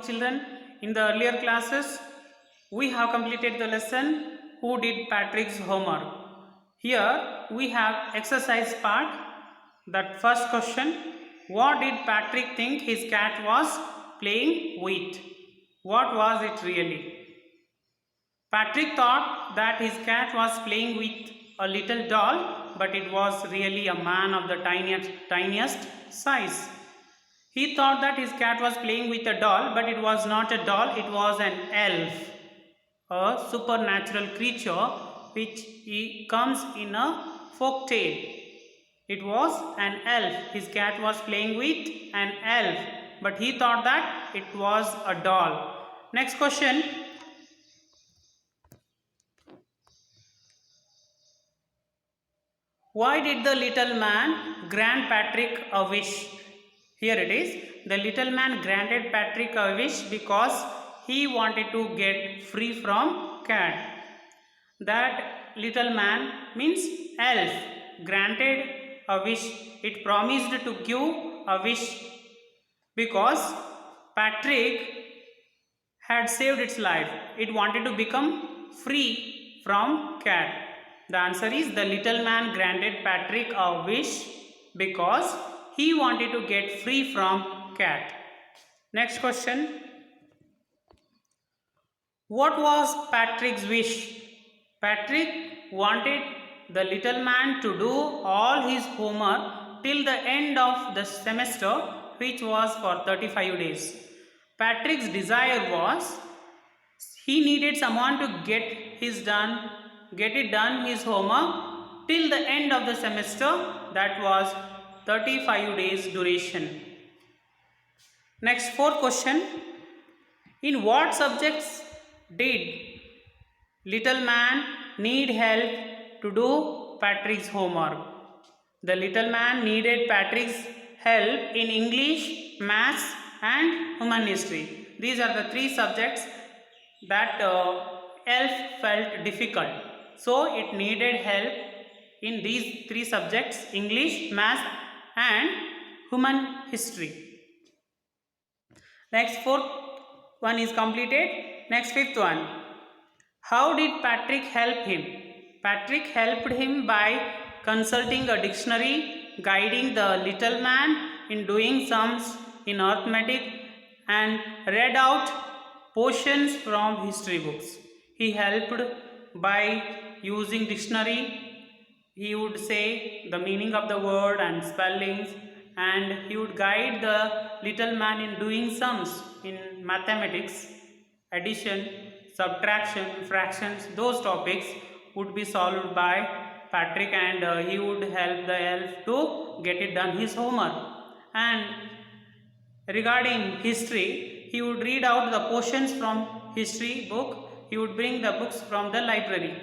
children, in the earlier classes we have completed the lesson Who Did Patrick's Homework. Here we have exercise part. That first question, what did Patrick think his cat was playing with? What was it really? Patrick thought that his cat was playing with a little doll, but it was really a man of the tiniest size. He thought that his cat was playing with a doll, but it was not a doll, it was an elf, a supernatural creature which comes in a folk tale. It was an elf. His cat was playing with an elf, but he thought that it was a doll. Next question. Why did the little man grant Patrick a wish? Here it is. The little man granted Patrick a wish because he wanted to get free from cat. That little man means elf granted a wish. It promised to give a wish because Patrick had saved its life. It wanted to become free from cat. The answer is the little man granted Patrick a wish because he wanted to get free from cat. Next question. What was Patrick's wish? Patrick wanted the little man to do all his homework till the end of the semester, which was for 35 days. Patrick's desire was he needed someone to get it done his homework till the end of the semester, that was 35 days duration. Next, fourth question. In what subjects did little man need help to do Patrick's homework? The little man needed Patrick's help in English, Maths and Human History. These are the three subjects that elf felt difficult. So it needed help in these three subjects, English, Maths and Human History. Next, fourth one is completed. Next, fifth one. How did Patrick help him? Patrick helped him by consulting a dictionary, guiding the little man in doing sums in arithmetic, and read out portions from history books. He helped by using dictionary. He would say the meaning of the word and spellings, and he would guide the little man in doing sums in mathematics, addition, subtraction, fractions. Those topics would be solved by Patrick, and he would help the elf to get it done his homework. And regarding history, he would read out the portions from history book. He would bring the books from the library.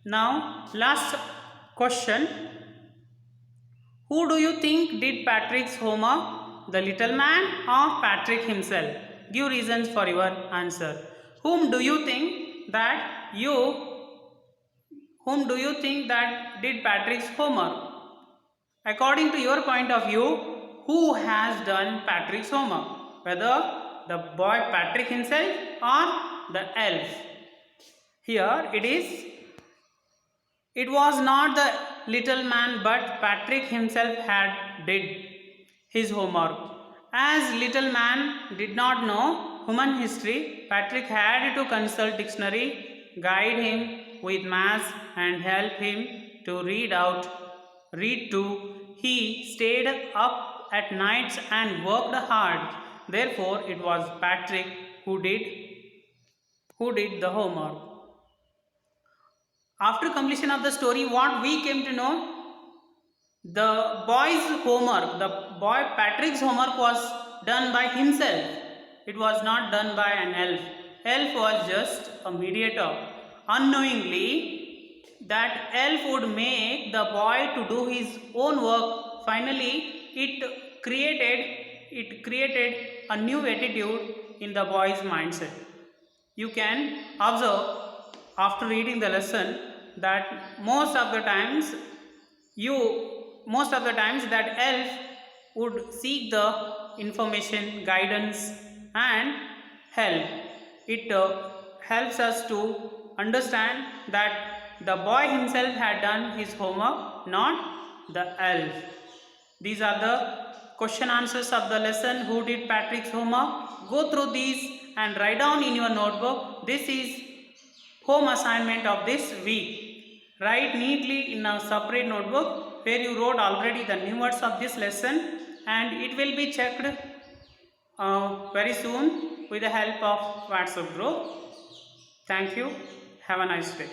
Now, last question. Who do you think did Patrick's homework? The little man or Patrick himself? Give reasons for your answer. Whom do you think that did Patrick's homework? According to your point of view, who has done Patrick's homework? Whether the boy Patrick himself or the elf? Here it is. It was not the little man, but Patrick himself did his homework. As little man did not know human history, Patrick had to consult dictionary, guide him with maths and help him to read too. He stayed up at nights and worked hard. Therefore, it was Patrick who did the homework. After completion of the story, what we came to know, the boy's homework, the boy Patrick's homework was done by himself. It was not done by an elf. Elf was just a mediator. Unknowingly, that elf would make the boy to do his own work. Finally, it created a new attitude in the boy's mindset. You can observe after reading the lesson that most of the times that elf would seek the information, guidance, and help. It helps us to understand that the boy himself had done his homework, not the elf. These are the question answers of the lesson. Who did Patrick's homework? Go through these and write down in your notebook. This is home assignment of this week. Write neatly in a separate notebook where you wrote already the new words of this lesson, and it will be checked very soon with the help of WhatsApp group. Thank you. Have a nice day.